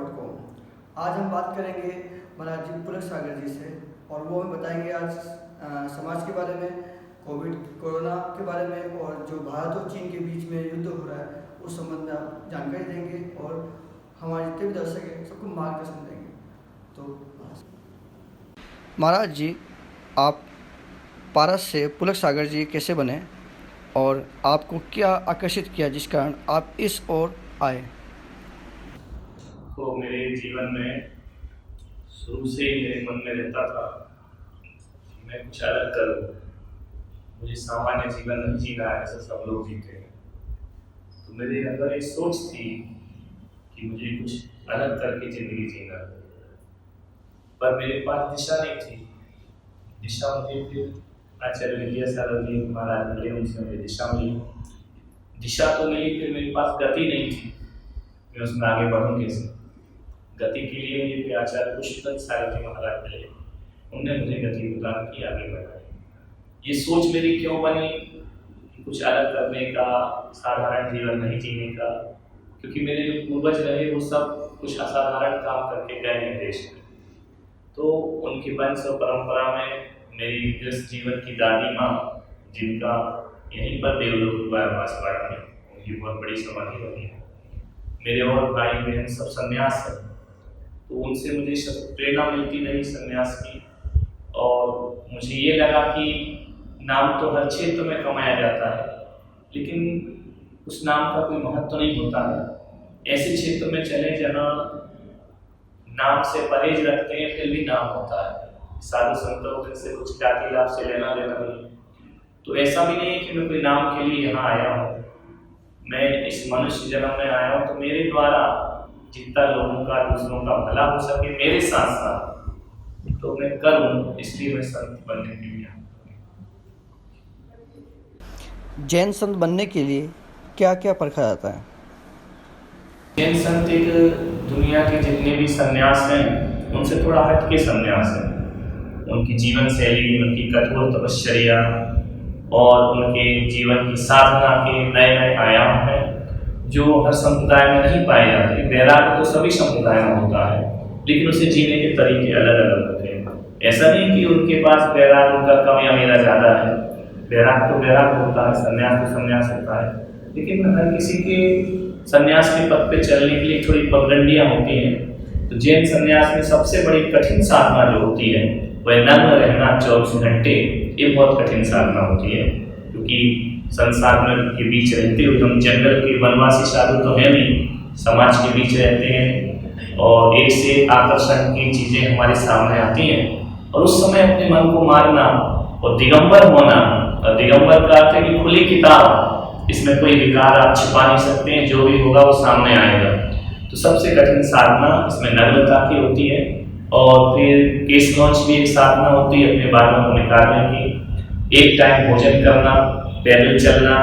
आज हम बात करेंगे महाराज जी पुलक सागर जी से और वो हमें बताएंगे आज समाज के बारे में, कोरोना के बारे में और जो भारत और चीन के बीच में युद्ध हो रहा है उस संबंध में आप जानकारी देंगे और हमारे जितने भी दर्शक हैं सबको मार्गदर्शन देंगे। तो महाराज जी, आप पारस से पुलक सागर जी कैसे बने और आपको क्या आकर्षित किया जिस कारण आप इस ओर आए? तो मेरे जीवन में शुरू से ही मेरे मन में रहता था कि मैं कुछ अलग करूं। मुझे सामान्य जीवन नहीं जीना है ऐसा सब लोग जीते हैं। तो मेरे अंदर एक सोच थी कि मुझे कुछ अलग करके जिंदगी जीना है, पर मेरे पास दिशा नहीं थी। दिशा मुझे फिर आचार्य विद्यासागर जी महाराज मिले, उनसे मुझे दिशा मिली। दिशा तो मिली, फिर मेरे पास गति नहीं थी, मैं उसमें आगे बढ़ूं कैसे। गति के लिए मुझे आचार्य पुष्पदत्त सागर जी महाराज मिले, उनने मुझे गति प्रदान की, आगे बढ़ाई। ये सोच मेरी क्यों बनी कि कुछ अलग करने का, साधारण जीवन नहीं जीने का, क्योंकि मेरे जो पूर्वज रहे वो सब कुछ असाधारण काम करके गए हैं देश में। तो उनकी वंश और परंपरा में मेरी गृहस्थ जीवन की दादी माँ, जिनका यहीं पर देवलोक हुआ है बांसवाड़ा में, उनकी बहुत बड़ी समाधि बनी है। मेरे और भाई बहन सब सन्यास है, तो उनसे मुझे प्रेरणा मिलती रही सन्यास की। और मुझे ये लगा कि नाम तो हर क्षेत्र में कमाया जाता है, लेकिन उस नाम का कोई महत्व नहीं होता है। ऐसे क्षेत्र में चले जहाँ नाम से परहेज रखते हैं फिर भी नाम होता है। साधु संतों से कुछ ख्याति लाभ से लेना देना नहीं। तो ऐसा भी नहीं है कि मैं कोई नाम के लिए यहाँ आया हूँ। मैं इस मनुष्य जन्म में आया हूँ तो मेरे द्वारा जितना लोगों का, दूसरों का भला हो सके मेरे साथ साथ, तो मैं करूँ, इसलिए मैं संत बनने के लिए। जैन संत बनने के लिए क्या क्या परखा जाता है? जैन संत एक दुनिया के जितने भी सन्यास हैं उनसे थोड़ा हट के सन्यास है। उनकी जीवन शैली, उनकी कठोर तपश्चर्या और उनके जीवन की साधना के नए नए आयाम हैं जो हर संप्रदाय में नहीं पाए जाते। वैराग्य तो सभी संप्रदाय में होता है, लेकिन उसे जीने के तरीके अलग अलग होते हैं। ऐसा नहीं कि उनके पास वैराग्य उनका कम या मेरा ज़्यादा है। वैराग्य तो वैराग्य होता है, संन्यास तो संन्यास होता है, लेकिन हर किसी के संन्यास के पथ पे चलने के लिए थोड़ी पगडंडियाँ होती हैं। तो जैन संन्यास में सबसे बड़ी कठिन साधना जो होती है वह नग्न रहना 24 घंटे। ये बहुत कठिन साधना होती है, क्योंकि संसार में के बीच रहते हुए हम जंगल के वनवासी साधु तो हैं नहीं, समाज के बीच रहते हैं और एक से एक आकर्षण की चीज़ें हमारे सामने आती हैं। और उस समय अपने मन को मारना और दिगंबर होना, और दिगंबर का अर्थ है कि खुली किताब, इसमें कोई विकार आप छिपा नहीं सकते हैं, जो भी होगा वो सामने आएगा। तो सबसे कठिन साधना इसमें नग्नता की होती है। और फिर केस लॉन्च भी एक साधना होती है अपने बालों को निकालने की। एक टाइम भोजन करना, पैदल चलना,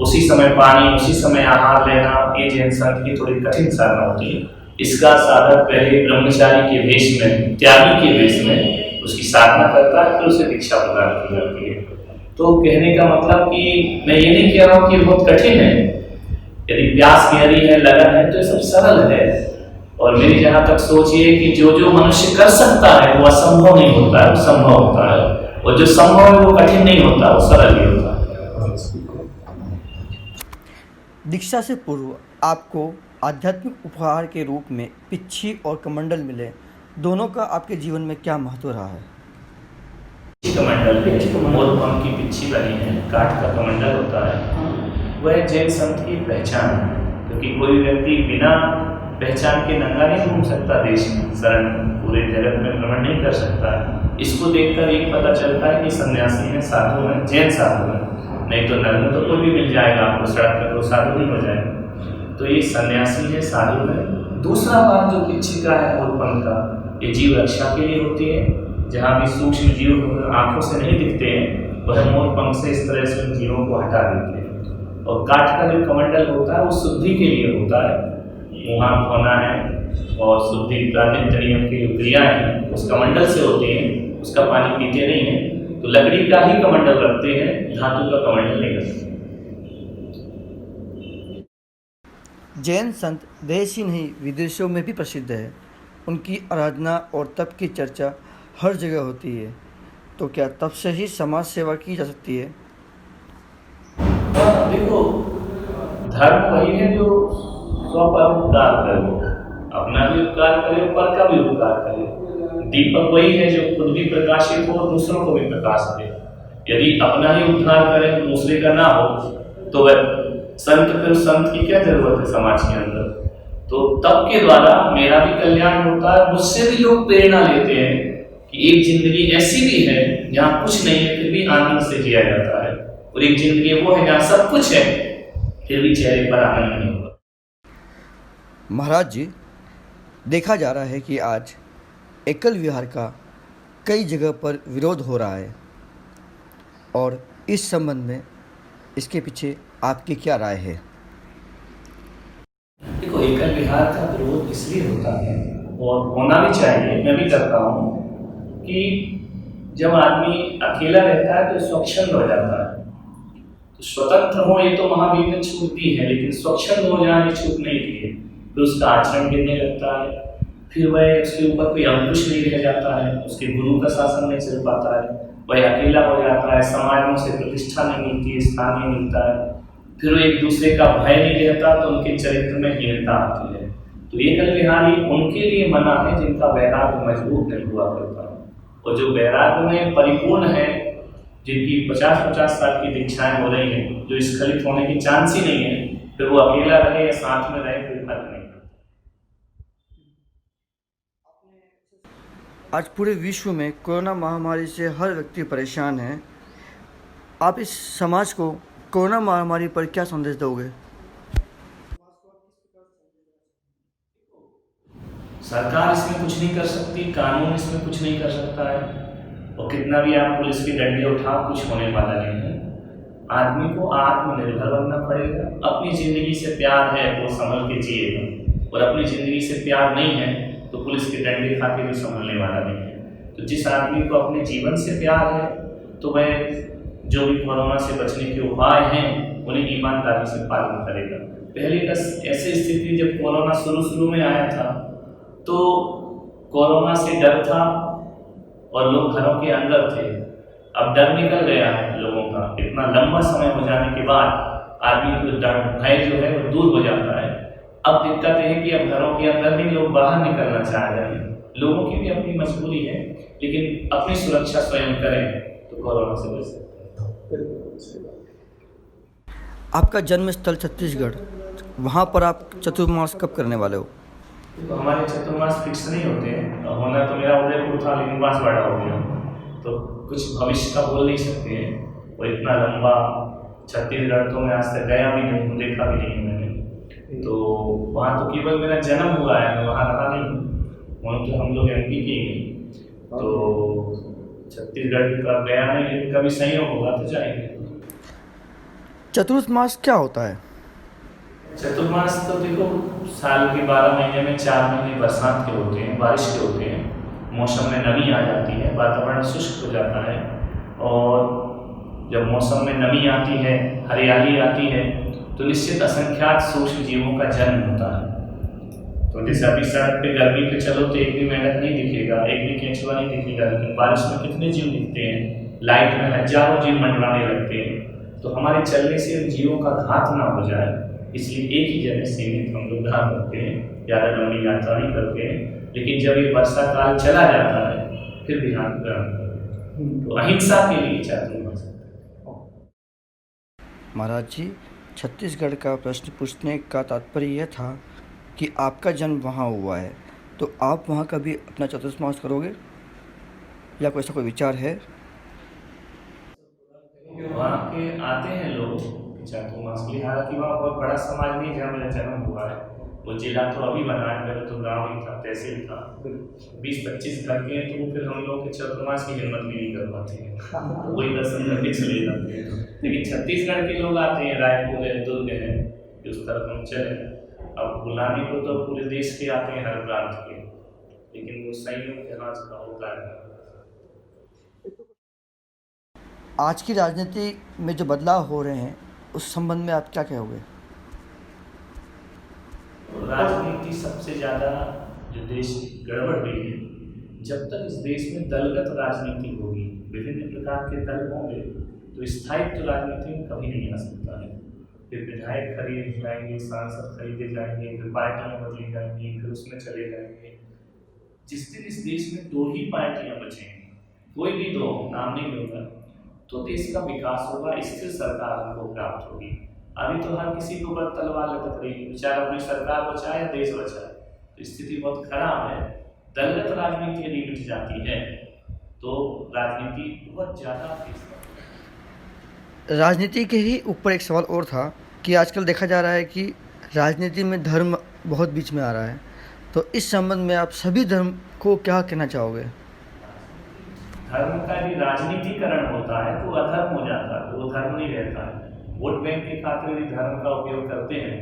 उसी समय पानी, उसी समय आहार लेना, ये जैन संत की थोड़ी कठिन साधना होती है। इसका साधक पहले ब्रह्मचारी के वेश में, त्यागी के वेश में उसकी साधना करता है, फिर उसे दीक्षा प्रदान की जाती है। तो कहने का मतलब कि मैं ये नहीं कह रहा हूँ कि बहुत कठिन है। यदि प्यास गहरी है, लगन है, तो ये सब सरल है। और मेरी जहाँ तक सोच ये है कि जो जो मनुष्य कर सकता है वो असंभव नहीं होता है, वो संभव होता है। और जो संभव है वो कठिन नहीं होता, वो सरल ही होता है। दीक्षा से पूर्व आपको आध्यात्मिक उपहार के रूप में पिच्छी और कमंडल मिले, दोनों का आपके जीवन में क्या महत्व रहा है? कमंडल मोरपंख की पिच्छी बनी है, काठ का कमंडल होता है, वह जैन संत की पहचान है। क्योंकि कोई व्यक्ति बिना पहचान के नंगा नहीं घूम सकता, देश में शरण पूरे जगत में भ्रमण नहीं कर सकता। इसको देखकर ये पता चलता है कि सन्यासी हैं, साधु हैं, जैन साधु हैं। नहीं तो नग्न तो कोई भी मिल जाएगा आपको सड़क पर, तो साधु नहीं हो जाएगा। तो ये सन्यासी है, साधु है। दूसरा बात जो पिच्छी का है, मोरपंख का, ये जीव रक्षा के लिए होती है। जहाँ भी सूक्ष्म जीव आंखों से नहीं दिखते हैं, वह मोरपंख से इस तरह से उन जीवों को हटा देते हैं। और काठ का जो कमंडल होता है वो शुद्धि के लिए होता है। मुँह धोना है और शुद्धि नित्य नियम की जो क्रिया है उस कमंडल से होती है। उसका पानी पीते नहीं है, तो लकड़ी का ही कमंडल रखते हैं, धातु का कमंडल नहीं रखते। जैन संत देश ही नहीं विदेशों में भी प्रसिद्ध है। उनकी आराधना और तप की चर्चा हर जगह होती है। तो क्या तप से ही समाज सेवा की जा सकती है? देखो, धर्म वही है जो स्व पर उपकार करे, अपना भी उपकार करे और पर का भी उपकार करे। दीपक वही है जो खुद भी प्रकाशित हो और दूसरों को भी प्रकाश दे। यदि अपना ही उद्धार करे, दूसरे का ना हो, तो वह फिर संत की क्या जरूरत है समाज के अंदर। तो तप के द्वारा मेरा भी कल्याण होता है, मुझसे भी लोग प्रेरणा लेते हैं कि एक जिंदगी ऐसी भी है जहाँ कुछ नहीं है फिर भी आनंद से जिया जाता है, और एक जिंदगी वो है जहाँ सब कुछ है फिर भी चेहरे पर आनंद नहीं होगा। महाराज जी, देखा जा रहा है कि आज एकल विहार का कई जगह पर विरोध हो रहा है, और इस संबंध में इसके पीछे आपकी क्या राय है? देखो, एकल विहार का विरोध इसलिए होता है और होना भी चाहिए, मैं भी करता हूँ, कि जब आदमी अकेला रहता है तो स्वच्छंद हो जाता है। तो स्वतंत्र हो ये तो महावीर ने छूट दी है, लेकिन स्वच्छंद हो जाने छूट नहीं दी है। फिर उसका आचरण गिरने लगता है, फिर वह उसके ऊपर कोई अंकुश नहीं रह जाता है, उसके गुरु का शासन नहीं चल पाता है, वह अकेला हो जाता है, समाज में उसे प्रतिष्ठा नहीं मिलती है, स्थान नहीं मिलता है, फिर वो एक दूसरे का भय नहीं रहता, तो उनके चरित्र में हीनता आती है। तो एकल विहारी उनके लिए मना है जिनका वैराग्य मजबूत नहीं हुआ करता है, और जो वैराग्य में परिपूर्ण है, जिनकी 50-50 साल की दीक्षाएं हो रही हैं, जो स्खलित होने की चांस ही नहीं है, फिर वो अकेला रहे या साथ में रहे कोई फर्क नहीं। आज पूरे विश्व में कोरोना महामारी से हर व्यक्ति परेशान है। आप इस समाज को कोरोना महामारी पर क्या संदेश दोगे? सरकार इसमें कुछ नहीं कर सकती, कानून इसमें कुछ नहीं कर सकता है, और कितना भी आप पुलिस के डंडे उठा, कुछ होने वाला नहीं है। आदमी को आत्मनिर्भर बनना पड़ेगा। अपनी जिंदगी से प्यार है तो संभल के जिएगा, और अपनी जिंदगी से प्यार नहीं है तो पुलिस के डंडे खा के भी संभलने वाला नहीं है। तो जिस आदमी को अपने जीवन से प्यार है तो वह जो भी कोरोना से बचने के उपाय हैं उन्हें ईमानदारी से पालन करेगा। पहले का ऐसी स्थिति जब कोरोना शुरू में आया था तो कोरोना से डर था और लोग घरों के अंदर थे। अब डर निकल गया है लोगों का, इतना लंबा समय हो जाने के बाद आदमी को डर भय जो है वो दूर हो जाता है। अब दिक्कत है कि अब घरों के अंदर नहीं, लोग बाहर निकलना चाह रहे हैं। लोगों की भी अपनी मजबूरी है, लेकिन अपनी सुरक्षा स्वयं करें तो कोरोना से बच सकते हैं। आपका जन्म स्थल छत्तीसगढ़, वहाँ पर आप चतुर्मास कब करने वाले हो? तो हमारे चतुर्मास फिक्स नहीं होते हैं, होना तो मेरा उदयपुर था लेकिन पास बड़ा हो गया, तो कुछ भविष्य का बोल नहीं सकते हैं। वो इतना लंबा छत्तीसगढ़ तो मैं आज तक गया भी नहीं, देखा भी नहीं मैंने। तो वहाँ तो केवल मेरा जन्म हुआ है, मैं वहाँ रहा नहीं हूँ। वहाँ तो हम लोग MP के हैं, तो छत्तीसगढ़ की तरफ गया नहीं, लेकिन कभी संयोग होगा तो जाएंगे। चतुर्मास क्या होता है? चतुर्मास तो देखो, साल के 12 महीने में 4 महीने बरसात के होते हैं, बारिश के होते हैं, मौसम में नमी आ जाती है, वातावरण शुष्क हो जाता है, और जब मौसम में नमी आती है, हरियाली आती है, तो निश्चित असंख्यात सूक्ष्म जीवों का जन्म होता है। तो जैसे अभी सड़क पे गर्मी पे चलो तो एक भी मेंढक नहीं दिखेगा, एक भी केंचुआ नहीं दिखेगा, लेकिन बारिश में कितने जीव दिखते हैं, लाइट में हजारों जीव मंडराने लगते हैं। तो हमारे चलने से उन जीवों का घात ना हो जाए, इसलिए एक ही जगह सीमित हम लोग ध्यान रखते हैं, ज़्यादा लंबी यात्रा नहीं करते हैं। लेकिन जब ये वर्षा काल चला जाता है फिर ध्यान करते हैं। तो अहिंसा के लिए चतुर्मास। महाराज जी, छत्तीसगढ़ का प्रश्न पूछने का तात्पर्य यह था कि आपका जन्म वहाँ हुआ है, तो आप वहाँ कभी अपना चतुर्मास करोगे या कोई ऐसा कोई विचार है? वहाँ के आते हैं लोग चतुर्मास के लिए, हालांकि वहाँ बहुत बड़ा समाज नहीं जहाँ मेरा जन्म हुआ है। वो जिला तो अभी बना है, पहले तो गाँव ही था, तहसील था। 20-25 घर के हैं, तो वो फिर हम लोग के चतुर्मास की हिम्मत भी नहीं कर पाते हैं, वही दर्शन करके चले जाते हैं। लेकिन छत्तीसगढ़ के लोग आते हैं, रायपुर है, दुर्ग है, उस तरफ हम चले। अब बुलाने को तो पूरे देश के आते हैं, हर प्रांत के, लेकिन वो संयोग के हाथ का होता है। आज की राजनीति में जो बदलाव हो रहे हैं उस संबंध में आप क्या कहोगे? राजनीति सबसे ज़्यादा जो देश की गड़बड़ हुई है, जब तक इस देश में दलगत राजनीति होगी, विभिन्न प्रकार के दल होंगे, तो स्थायित्व राजनीति में कभी नहीं आ सकता है। फिर विधायक खरीदे जाएंगे, सांसद खरीदे जाएंगे, फिर पार्टियां बदली जाएंगी, फिर उसमें चले जाएंगे। जिस दिन इस देश में दो ही पार्टियां बचेंगी, कोई भी दो, नाम नहीं लूंगा, तो देश का विकास होगा, स्थिर सरकार हमको प्राप्त होगी। अभी तो हर किसी के ऊपर तलवार लटक रही है, बेचारा अपनी सरकार बचाए या देश बचाए, तो स्थिति बहुत खराब है। दलगत राजनीति यदि मिट जाती है तो राजनीति बहुत ज़्यादा। राजनीति के ही ऊपर एक सवाल और था कि आजकल देखा जा रहा है कि राजनीति में धर्म बहुत बीच में आ रहा है, तो इस संबंध में आप सभी धर्म को क्या कहना चाहोगे? धर्म का यदि राजनीतिकरण होता है तो अधर्म हो जाता है, तो वो धर्म नहीं रहता है। वोट बैंक के खातिर यदि धर्म का उपयोग करते हैं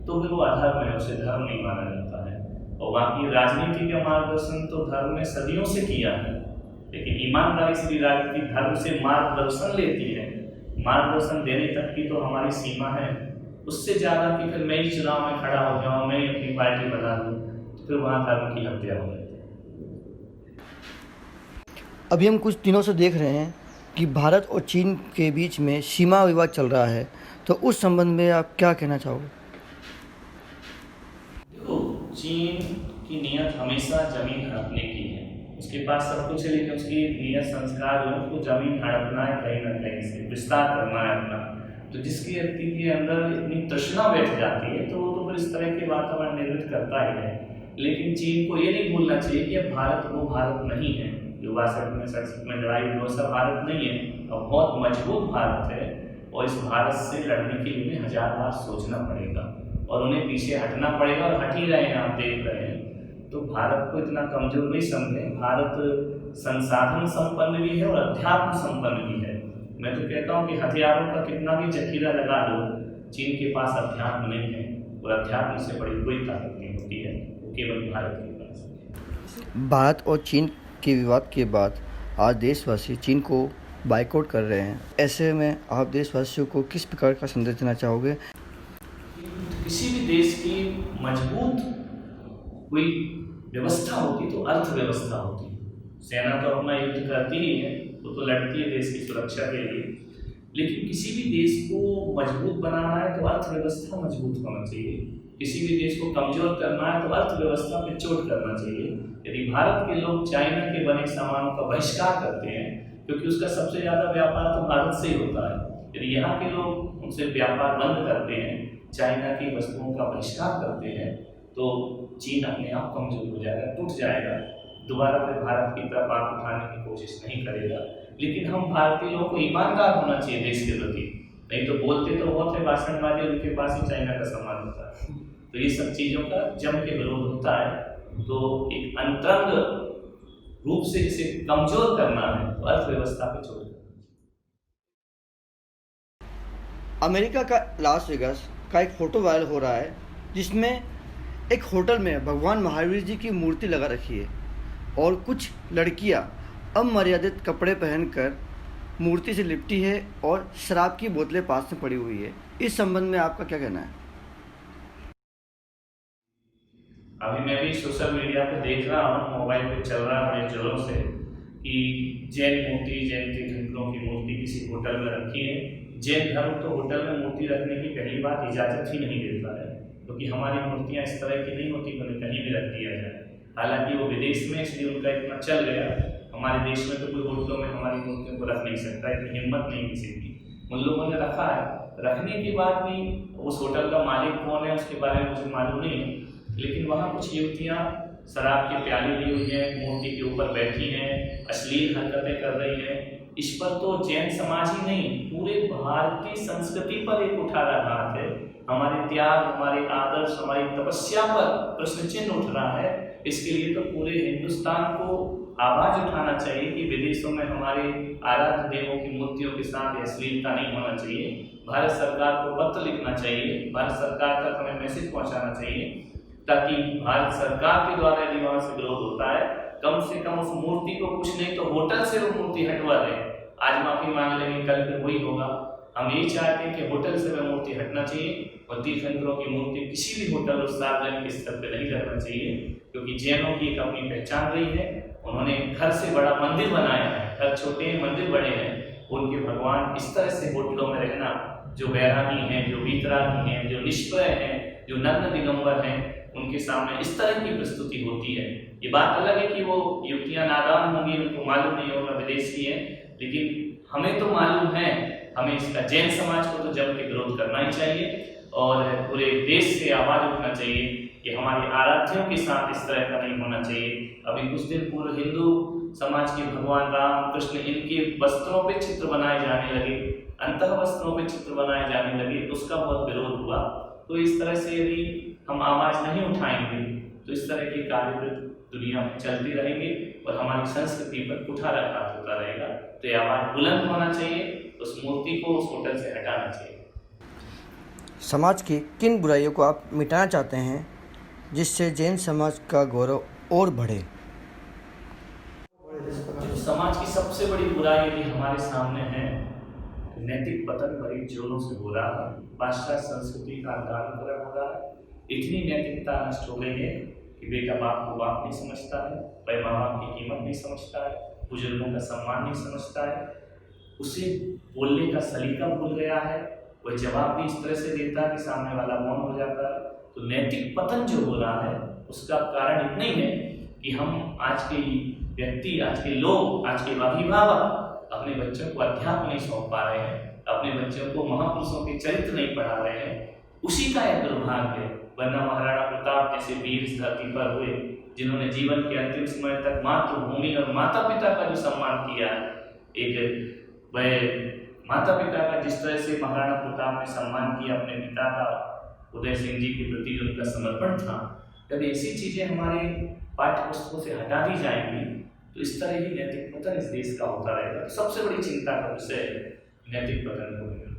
तो फिर वो अधर्म है, उसे धर्म नहीं माना जाता है। और बाकी राजनीति का मार्गदर्शन तो धर्म ने सदियों से किया है, लेकिन ईमानदारी से भी राजनीति धर्म से मार्गदर्शन लेती है। मार्गदर्शन देने तक की तो हमारी सीमा है, उससे ज़्यादा कि फिर मैं ही चुनाव में खड़ा हो जाऊँ, मैं ही अपनी पार्टी बना दूँ, तो फिर वहाँ धर्म की हत्या हो जाती है। अभी हम कुछ दिनों से देख रहे हैं कि भारत और चीन के बीच में सीमा विवाद चल रहा है, तो उस संबंध में आप क्या कहना चाहोगे? देखो, चीन की नीयत हमेशा जमीन हड़पने की है। उसके पास सब कुछ है, लेकिन उसकी नीयत संस्कार जो है उसको जमीन हड़पना है, कहीं ना कहीं से विस्तार करना है अपना। तो जिसकी व्यक्ति के अंदर इतनी तृष्णा बैठ जाती है तो वो तो फिर इस तरह के वातावरण निर्मित करता ही है। लेकिन चीन को ये नहीं भूलना चाहिए कि अब भारत वो भारत नहीं है जो 62 में 67 में लड़ाई हुई, वैसा भारत नहीं है। अब बहुत मजबूत भारत है और इस भारत से लड़ने के लिए उन्हें 1000 बार सोचना पड़ेगा और उन्हें पीछे हटना पड़ेगा, और हट ही रहे हैं, आप देख रहे हैं। तो भारत को इतना कमजोर नहीं समझें। भारत संसाधन संपन्न भी है और अध्यात्म संपन्न भी है। मैं तो कहता हूँ कि हथियारों का कितना भी जखीरा लगा लो, चीन के पास अध्यात्म नहीं है, और अध्यात्म से बड़ी कोई ताकत नहीं होती है, वो केवल भारत के पास। भारत और चीन के विवाद के बाद आज देशवासी चीन को बाइकआउट कर रहे हैं। ऐसे में आप देशवासियों को किस प्रकार का संदेश देना चाहोगे? किसी भी देश की मजबूत कोई व्यवस्था होती तो अर्थव्यवस्था होती। सेना तो अपना युद्ध करती ही है, वो तो लड़ती है देश की सुरक्षा के लिए, लेकिन किसी भी देश को मजबूत बनाना है तो अर्थव्यवस्था मजबूत होना चाहिए। किसी भी देश को कमजोर करना है तो अर्थव्यवस्था पे चोट करना चाहिए। यदि भारत के लोग चाइना के बने सामानों का बहिष्कार करते हैं, क्योंकि उसका सबसे ज़्यादा व्यापार तो भारत से ही होता है, यदि यहाँ के लोग उनसे व्यापार बंद करते हैं, चाइना की वस्तुओं का बहिष्कार करते हैं, तो चीन अपने आप कमजोर हो जाएगा, टूट जाएगा, दोबारा फिर भारत की तरफ आंख उठाने की कोशिश नहीं करेगा। लेकिन हम भारतीय लोगों को ईमानदार होना चाहिए देश के प्रति, नहीं तो बोलते तो बहुत है भाषणबाजी, उनके पास ही चाइना का सामान होता है। तो ये सब चीज़ों का जम के विरोध होता है। तो एक अंतरंग रूप से इसे कमजोर करना है तो अर्थव्यवस्था पे छोड़। अमेरिका का लास वेगास का एक फोटो वायरल हो रहा है, जिसमें एक होटल में भगवान महावीर जी की मूर्ति लगा रखी है और कुछ लड़कियां अमर्यादित कपड़े पहनकर मूर्ति से लिपटी है और शराब की बोतलें पास में पड़ी हुई है। इस संबंध में आपका क्या कहना है? अभी मैं भी सोशल मीडिया पे देख रहा हूँ, मोबाइल पे चल रहा है बड़े जोरों से कि जैन मूर्ति, जैन तीर्थंकरों की मूर्ति किसी होटल में रखी है। जैन धर्म तो होटल में मूर्ति रखने की पहली बात इजाज़त ही नहीं देता है, क्योंकि हमारी मूर्तियाँ इस तरह की नहीं होती उन्हें कहीं भी रख दिया जाए। हालांकि वो विदेश में इसलिए उनका इतना चल गया, हमारे देश में तो कोई होटलों में हमारी मूर्तियों को रख नहीं सकता, इतनी हिम्मत नहीं किसी की। उन लोगों ने रखा है, रखने के बाद भी उस होटल का मालिक कौन है उसके बारे में मुझे मालूम नहीं है, लेकिन वहाँ कुछ युवतियाँ शराब के प्याले ली हुई हैं, मूर्ति के ऊपर बैठी हैं, अश्लील हरकतें कर रही हैं। इस पर तो जैन समाज ही नहीं, पूरे भारतीय संस्कृति पर एक उठा रहा है। हमारे त्याग, हमारे आदर्श, हमारी तपस्या पर प्रश्न चिन्ह उठ रहा है। इसके लिए तो पूरे हिंदुस्तान को आवाज उठाना चाहिए कि विदेशों में हमारे आराध्य देवों की मूर्तियों के साथ अश्लीलता नहीं होना चाहिए। भारत सरकार को पत्र लिखना चाहिए, भारत सरकार तक हमें मैसेज पहुंचाना चाहिए, ताकि भारत सरकार के द्वारा यदि वहाँ से विरोध होता है, कम से कम उस मूर्ति को कुछ नहीं तो होटल से वो मूर्ति हटवा दें। आज माफी मांग लेंगे, कल फिर वही होगा। हम यही चाहते हैं कि होटल से वह मूर्ति हटना चाहिए और तीर्थंकरों की मूर्ति किसी भी होटल और सार्वजनिक स्तर पर नहीं रखना चाहिए, क्योंकि जैनों की एक अपनी पहचान रही है। उन्होंने घर से बड़ा मंदिर बनाया है, घर छोटे हैं मंदिर बड़े हैं। उनके भगवान इस तरह से होटलों में रहना, जो बैरागी हैं, जो वीतरागी हैं, जो निष्प्रय हैं, जो नग्न दिगंबर हैं, उनके सामने इस तरह की प्रस्तुति होती है। ये बात अलग है कि वो युक्तियां नादान होंगी, उनको मालूम नहीं होगा विदेशी है, लेकिन हमें तो मालूम है। हमें इसका जैन समाज को तो जम के विरोध करना ही चाहिए और पूरे देश से आवाज उठना चाहिए कि हमारे आराध्यों के साथ इस तरह का नहीं होना चाहिए। अभी कुछ दिन पूर्व हिंदू समाज के भगवान राम कृष्ण इनके वस्त्रों पे चित्र बनाए जाने लगे, अंतः वस्त्रों पे चित्र बनाए जाने लगे, उसका बहुत विरोध हुआ। तो इस तरह से यदि हम आवाज नहीं उठाएंगे तो इस तरह के कार्य दुनिया में चलते रहेंगे और हमारी संस्कृति पर कुठाराघात होता रहेगा। तो ये आवाज बुलंद होना चाहिए, उस मूर्ति को उस होटल से हटाना चाहिए। समाज की किन बुराइयों को आप मिटाना चाहते हैं जिससे जैन समाज का गौरव और बढ़े? जो समाज की सबसे बड़ी बुराई यदि हमारे सामने है, नैतिक पतन बड़ी जोरों से हो रहा है। पाश्चात्य संस्कृति का अंधानुकरण हो रहा है। इतनी नैतिकता नष्ट हो गई है कि बेटा बाप को बाप नहीं समझता है, भाई माँ बाप की कीमत नहीं समझता है, बुजुर्गों का सम्मान नहीं समझता है, उसे बोलने का सलीका भूल गया है, वह जवाब भी इस तरह से देता है कि सामने वाला मौन हो जाता है। तो नैतिक पतन जो हो रहा है उसका कारण इतना ही है कि हम आज के व्यक्ति, आज के लोग, आज के अभिभावक अपने बच्चों को अध्यात्म नहीं सौंप पा रहे हैं, अपने बच्चों को महापुरुषों के चरित्र नहीं पढ़ा रहे हैं। उसी का एक दुर्भाग्य है। वरना महाराणा प्रताप जैसे वीर इस धरती पर हुए, जिन्होंने जीवन के अंतिम समय तक मातृभूमि और माता पिता का जो सम्मान किया, एक वह माता पिता का जिस तरह से महाराणा प्रताप ने सम्मान किया, अपने पिता का उदय सिंह जी के प्रति जो उनका समर्पण था, जब ऐसी चीजें हमारे पाठ्य पुस्तकों से हटा दी जाएंगी तो इस तरह ही नैतिक पतन इस देश का होता रहेगा। सबसे बड़ी चिंता का विषय है नैतिक पतन को।